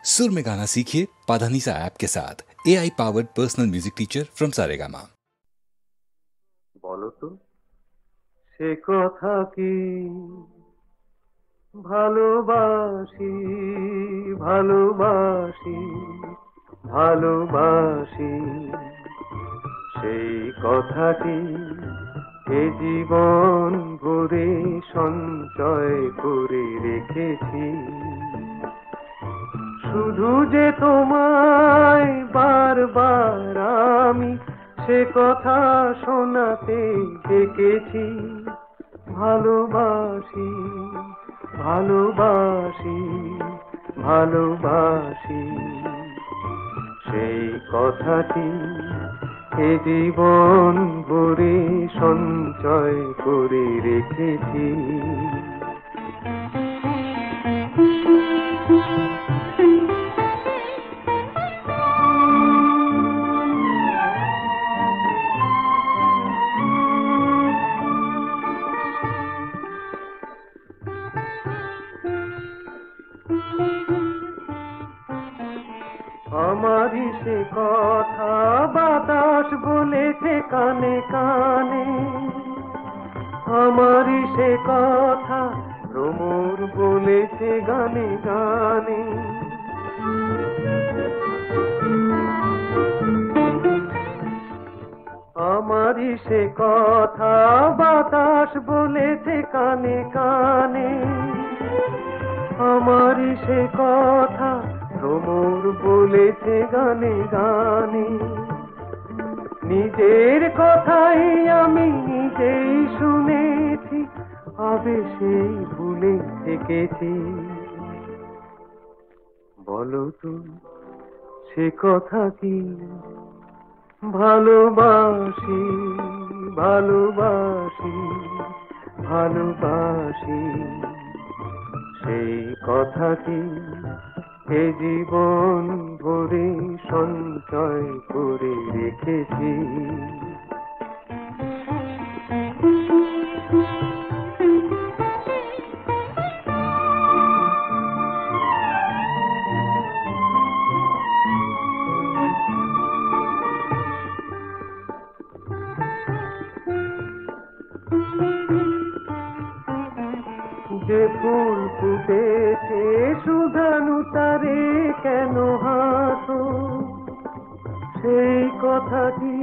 सुर में गाना सीखिए पाधानीसा ऐप के साथ। AI powered personal music teacher from Saregama. বলো তো সে কথা কি ভালোবাসি ভালোবাসি ভালোবাসি সেই কথাটি এ জীবন ভরে সঞ্চয় করে রেখেছি। শুধু যে তোমায় বারবার আমি সে কথা শোনাতে ডেকেছি। ভালোবাসি ভালোবাসি ভালোবাসি সেই কথাটি এ জীবন ভরে সঞ্চয় করে রেখেছি। আমারই সে কথা বাতাস বলেছে কানে কানে, আমারই সে কথা ভ্রমর বলেছে গানে গানে। আমারই সে কথা বাতাস বলেছে কানে কানে, আমারই সে কথা ভ্রমর বলেছে গানে গানে। নিজের কথাই আমি নিজেই শুনেছি, আবেশেই ভুলে থেকেছি। বলো তো সে কথা কি ভালোবাসি ভালোবাসি ভালোবাসি সেই কথাটি এ জীবন ভরে সঞ্চয় করে রেখেছি। যে ফুল ফুটেছে সুধানু তারে কেন হাসো, সেই কথাটি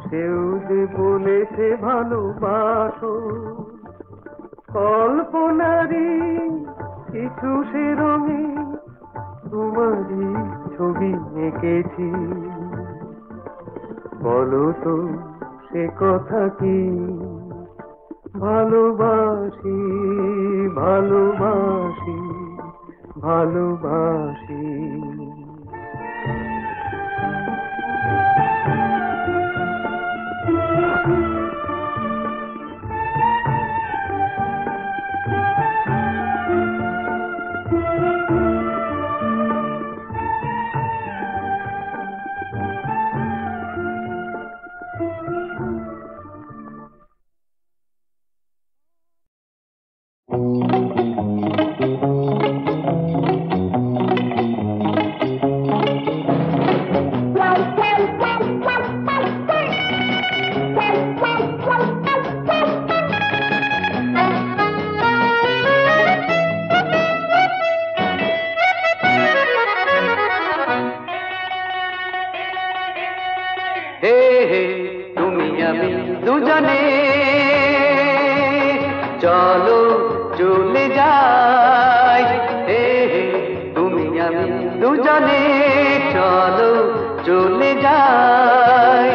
সেও যে বলেছে ভালোবাসো। কল্পনারই কিছু সে রঙে তোমারই ছবি এঁকেছি। বলো তো সে কথা কি ভালোবাসি ভালোবাসি ভালোবাসি। দুজনে চলো চলে যাই, হে তুমি আমি দুজনে চলো চলে যাই।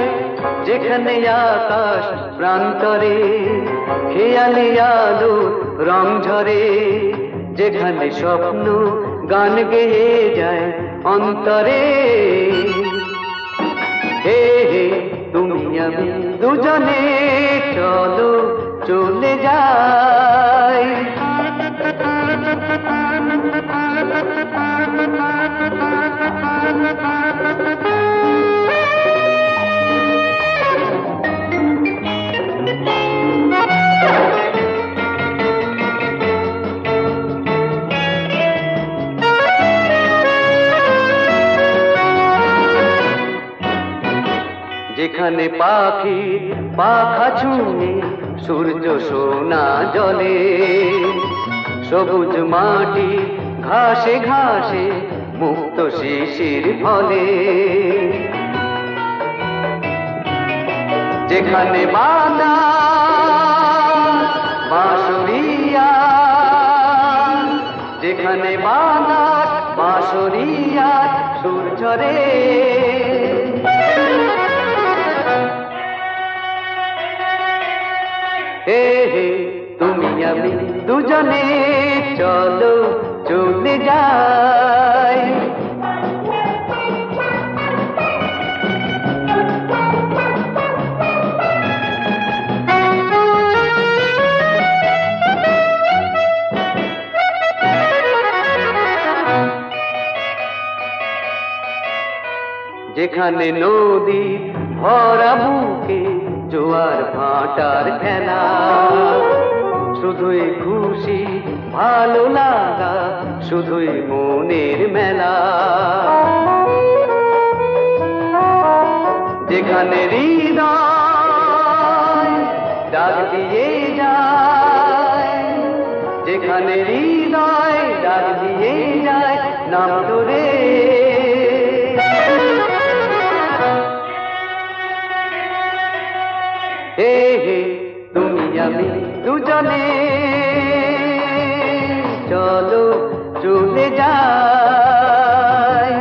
যেখানে আকাশ প্রান্তরে খেয়ালি আলো রং ঝরে, যেখানে স্বপ্ন গান গেয়ে যায় অন্তরে। হে হে তুমি আমি দুজনে চলো চলে যাই। যেখানে পাখির পাখা ছুঁয়ে সূর্য সোনা জলে, সবুজ মাটি ঘাসে ঘাসে মুক্ত শিশির ফলে, যেখানে বাতাস বাঁশরিয়া, যেখানে বাতাস বাঁশরিয়া সুর ঝরে, হে হে তুমি আমি দুজনে চলো চলে যাই। যেখানে নদী ভরা বুকে জোয়ার ভাটার খেলা, শুধুই খুশি ভালো লাগা, শুধুই মনের মেলা, যেখানে হৃদয় ডাক দিয়ে যায়, যেখানে হৃদয় ডাক দিয়ে যায় নাম ধরে, হে হে তুমি আমি দুজনে চলো চলে যাই।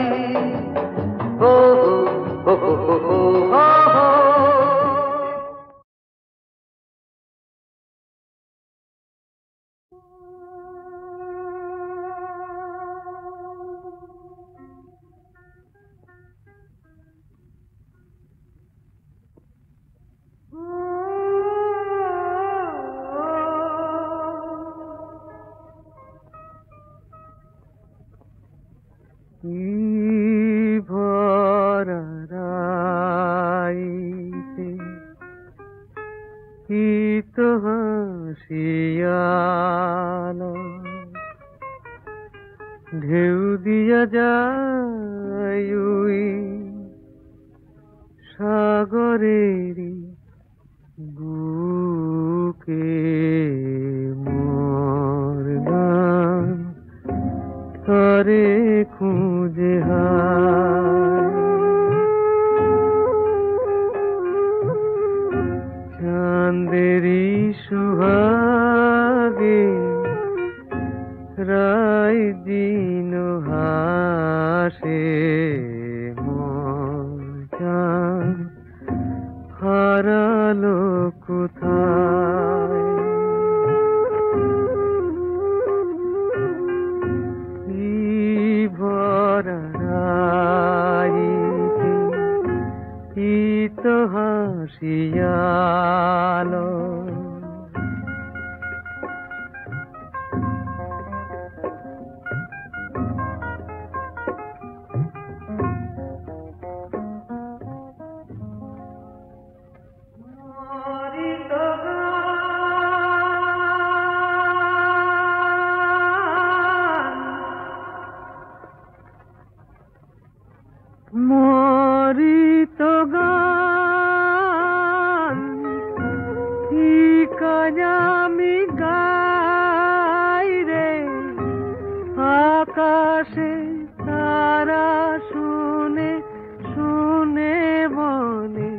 হো হো হো হো হো হো হো। ঢেউ দিয়া যায় সাগরের বুকে, মোর গান তরে খুঁজে হায়, চাঁদেরি সুহাগে রায় দিন হাসে, মোর চাঁদ হারালো কোথায়, ভরা রাইতে কি তো হাসিয়ালো, মরিত গান ঠিক আমি গাই রে, আকাশে তারা শুনে শুনে বনে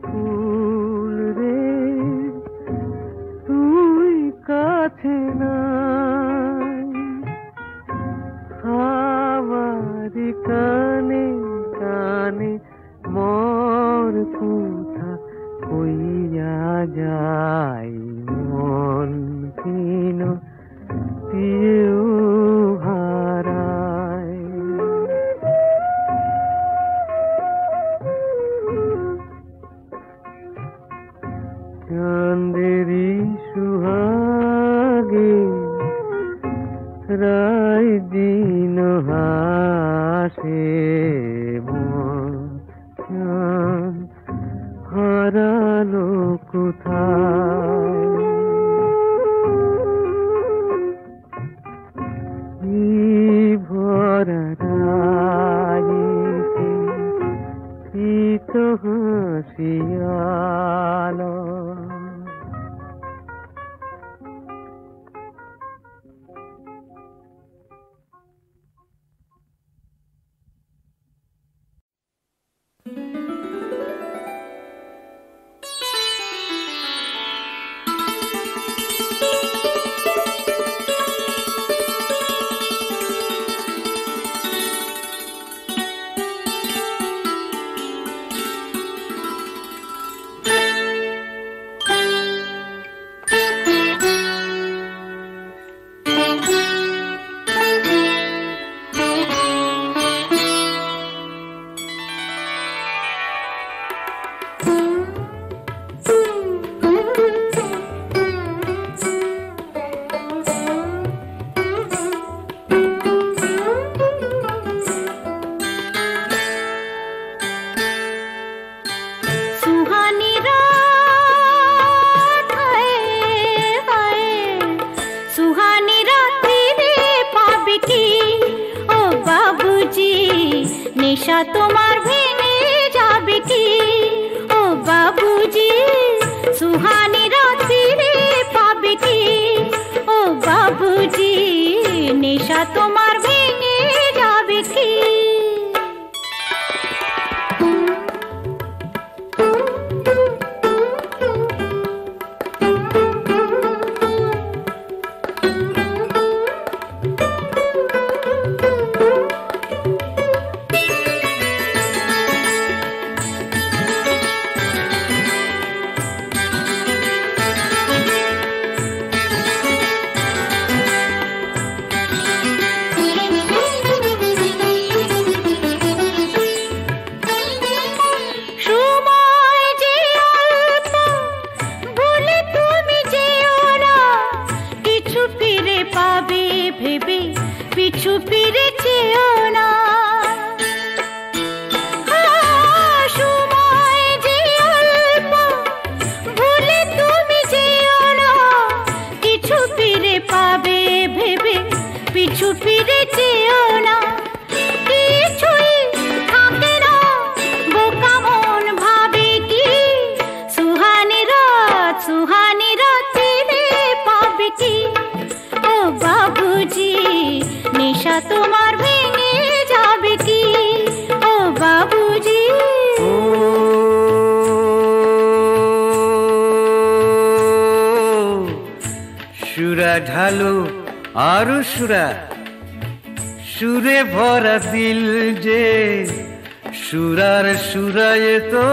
ফুল রে, তুই কাছে নাই, হাওয়ারি কানে কানে মোর কথা কইয়া যাই, মন কিন পিয়েও হারায়, চাঁদেরি সুহাগে রায় দিন হাসে, মন হারালো কোথায়, ভরা রাইতে কি তো হাসি নেশা তোমার ভেঙে যাবে কি ও বাবুজি সুহানি রাত ফিরে পাবে কি ও বাবুজি নেশা তোমার ভেঙে যাবে কি পিছু ফিরে চেও না সময় যে অল্প ভুলে তুমি যেও না কিছু ফিরে পাবে ভেবে পিছু ফিরে চেও না কিছুই থাকে না বোকা মন ভাবে কি সুহানি রাত ফিরে পাবে কি ও বাবুজি নেশা তোমার ভেঙে যাবে কি ও বাবুজি সুরা ঢালো আরো সুরা সুরে ভরা দিল যে সুরার সুরায় তো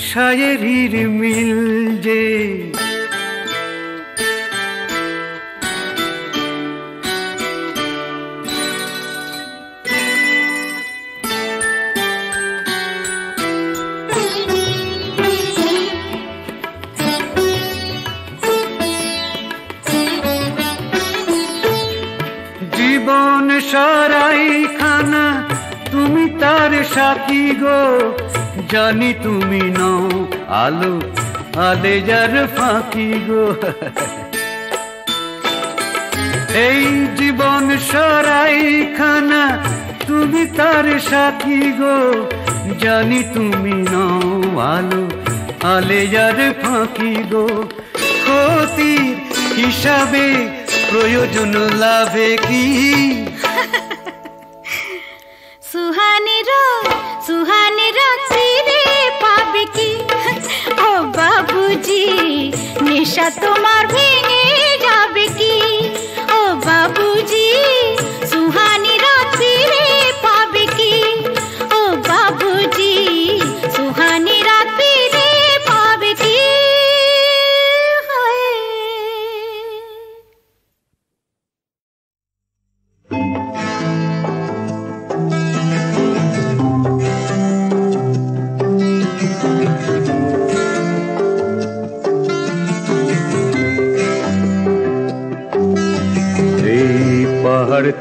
শায়েরির মিল যে জীবন সারাই খানা তুমি তার সাথী গো জানি তুমি নও আলো আলেজার ফাঁকি গো এই জীবন সারাই খানা তুমি তার সাথী গো জানি তুমি নও আলো আলেজার ফাঁকি গো ক্ষতির হিসাবে প্রয়োজন লাভে কি সুহানি রাত ফিরে পাবে কি ও বাবুজি নেশা তোমার ভেঙে যাবে কি ও বাবুজি সুহানি রাত ফিরে পাবে কি ও বাবুজি সুহানি রাত ফিরে পাবে কি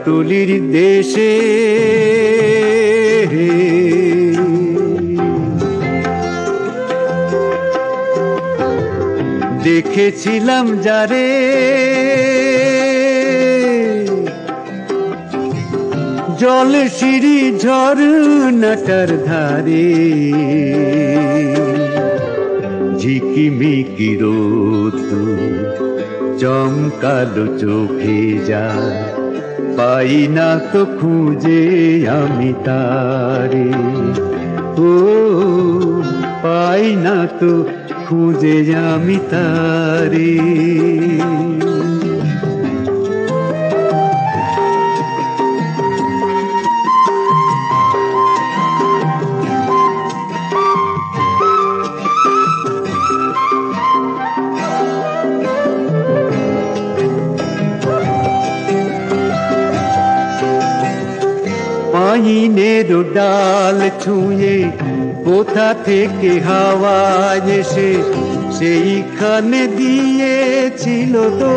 তুলির দেশে দেখেছিলাম যারে জল সিঁড়ি ঝরনাটার ধারে ঝিকিমিকি রোদ্দুর চমকালো চোখে যায় পাই না তো খুঁজে আমি তারে ও পাই না তো খুঁজে আমি তারে পাইনের ডাল ছুঁয়ে কোথা থেকে হাওয়া এসে সেইখানে দিয়েছিল তো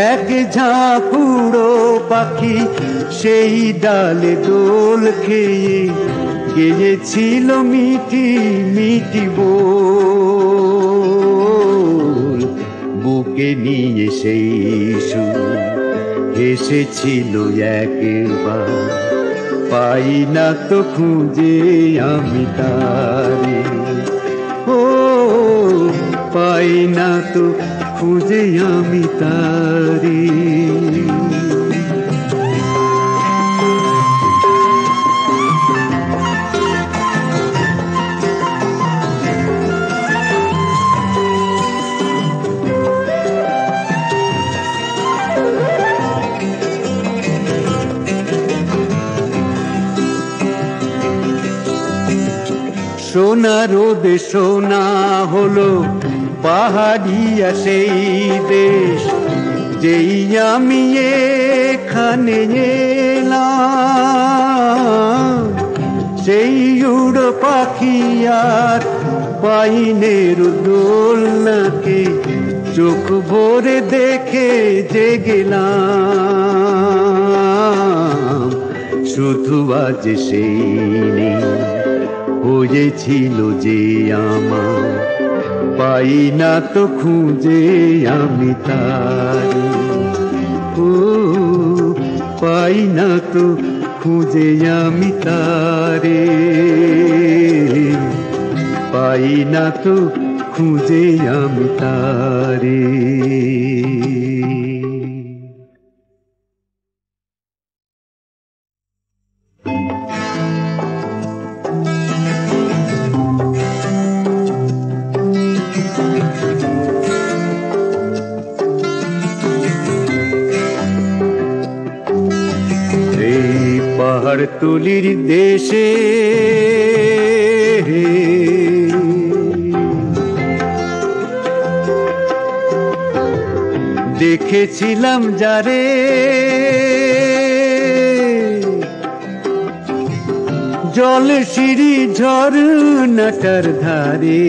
এক ঝাঁক উড়ো পাখি সেই ডালে দোল খেয়ে গেয়েছিল মিঠি মিঠি বল বুকে নিয়ে সেই সুর এসেছিল একবার, পাই না তো খুঁজে আমি তারে। ও পাই না তো খুঁজে আমি তারে। সোনা রোদে সোনা হলো পাহাড়িয়া সেই দেশ, যেই আমি এখানে এলাম। সেই উড়ো পাখি আর পাইনের দোলনাকে চোখ ভরে দেখে যে গেলাম। শুধু আজ সেই নেই, হয়েছিল যে আমার, পাই না তো খুঁজে আমি তারে। ও পাই না তো খুঁজে আমি তারে, পাই না তো খুঁজে আমি তারে। পাহাড়তলির দেশে দেখেছিলাম যারে, জল সিঁড়ি ঝরনাটার ধারে,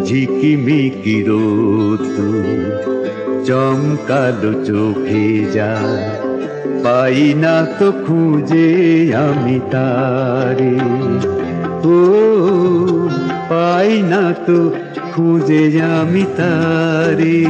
ঝিকিমিকি রোদ্দুর চমকালো চোখে যায়, পাই না তো খুঁজে আমি তারে। ও পাই না তো খুঁজে আমি তারে।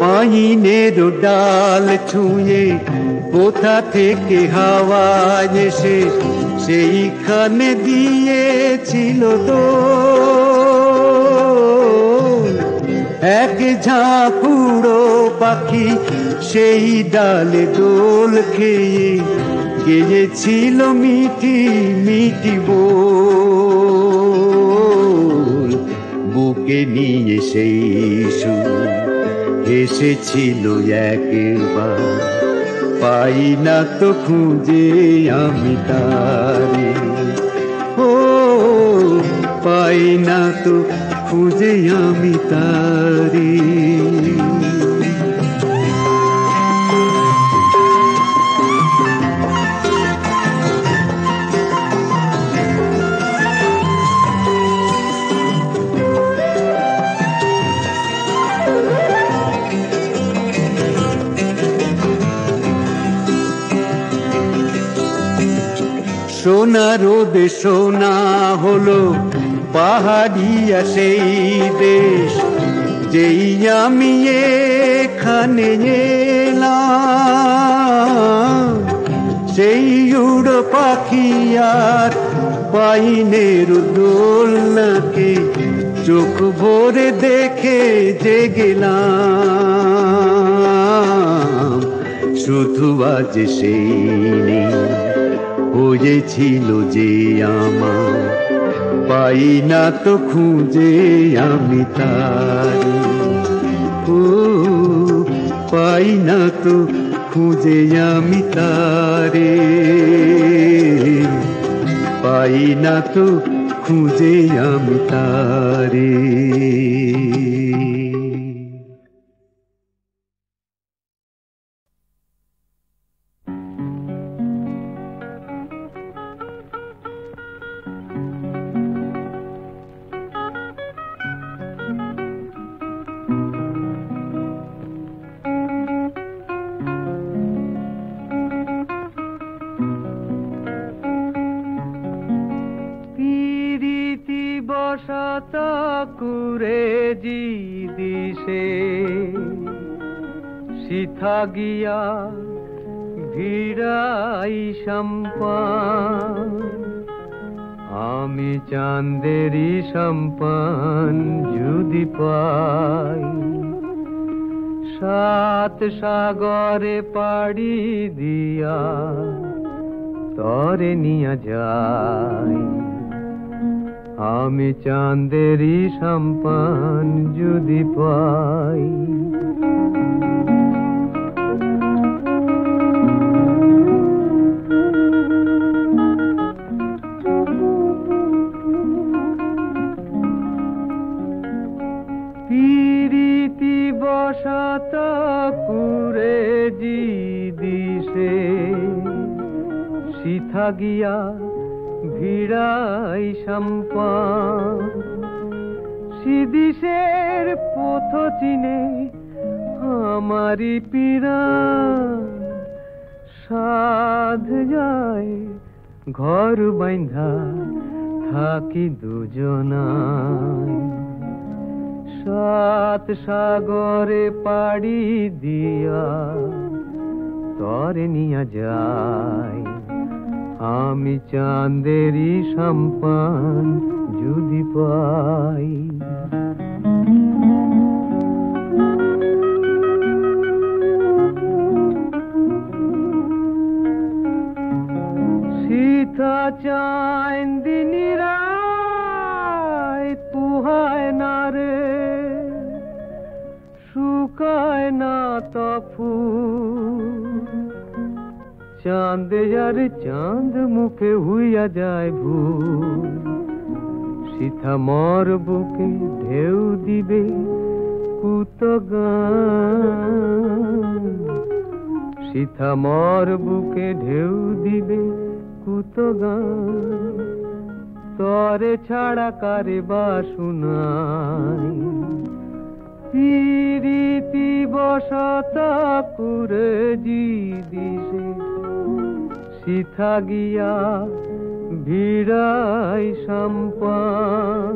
পাইনের ডাল ছুঁয়ে কোথা থেকে হাওয়া এসে সেইখানে দিয়েছিল দোল। এক ঝাঁক উড়ো পাখি সেই ডালে দোল খেয়ে গেয়েছিল মিঠি মিঠি বোল। বুকে নিয়ে সেই সুর এসেছিল একবার, পাই না তো খুঁজে আমি তারে। ও পাই না তো খুঁজে আমি তারে। সোনা রোদে সোনা হলো পাহাড়িয়া সেই দেশ, যেই আমি এখানে এলাম। সেই উড়ো পাখি আর পাইনের দোলনাকে চোখ ভরে দেখে যে গেলাম। শুধু আজ সেই নেই, হয়েছিল যে আমার, পাই না তো খুঁজে আমি তারে। ও পাই না তো খুঁজে আমি তারে, পাই না তো খুঁজে আমি তারে। বসত কুরে জি দিশে সিথা গিয়া ভিড়াই সম্পান আমি চাঁদেরি সম্পান যদি পাই সাত সাগরে পাড়ি দিয়া তরে নিয়া যাই আমি চাঁদেরি সম্পান যদি পাই পিরিতি বসত কুরে জি দিশে সিথা গিয়া ভিড়াই সম্পান সিদিশের পথ চিনে আমারি পীড়া সাধ যায় ঘর বাইন্ধা থাকি দুজনায় সাত সাগরে পাড়ি দিয়া তরে নিয়া যায় আমি চাঁদেরি সম্পান যদি পাই सीता चांदनी राय तुहाय ना रे শুকায় না তফুল চাঁদ যার চাঁদ মুখে হইয়া যায় ভুল সীতা মর বুকে ঢেউ দিবে কুতগান সীতা মর বুকে ঢেউ দিবে কুতগান তরে ছাড়া কারে বা শুনাই পিরিতি বসত কুরে জি দিশে সিথা গিয়া ভিড়াই সম্পান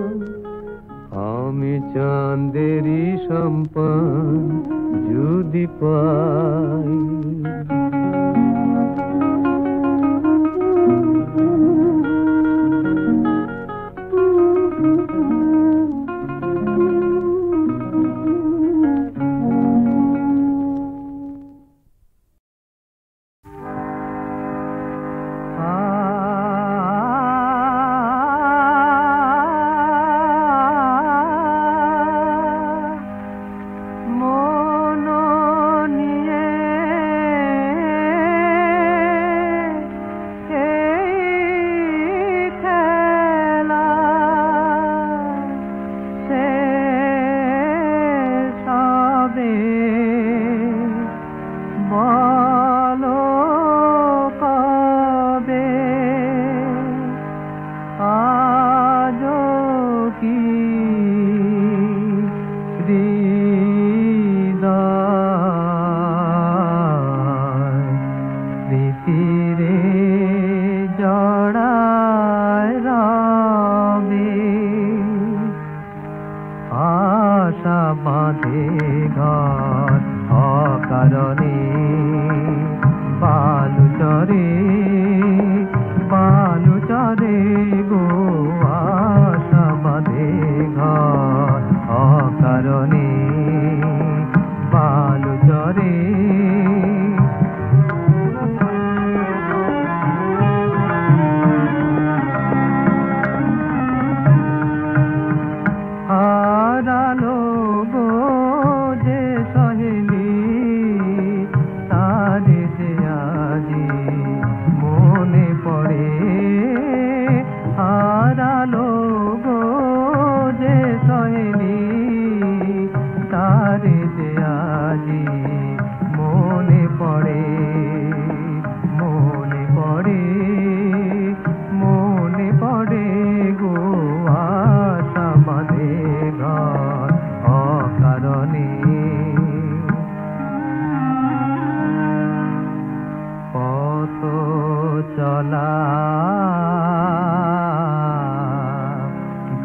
আমি চাঁদেরি সম্পান যদি পাই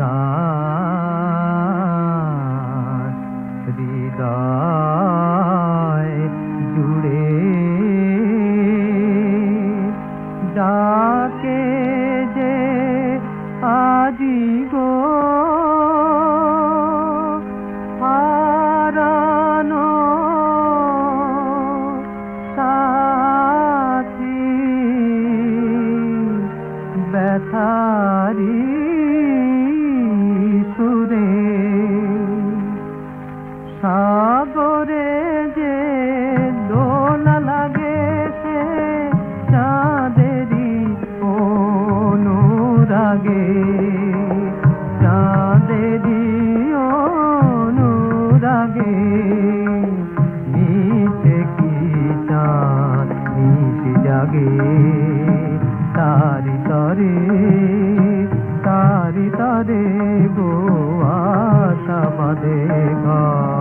তার হৃদয় জুড়ে ডাকে যে আজি গো হারানো সাথী ব্যথারি সুরে সাগরে যে দোলা লাগে সে চাঁদেরই অনুরাগে চাঁদেরই অনুরাগে নিচে কি চাঁদ নিচে জাগে তারি তরে গো আশা বাঁধে ঘর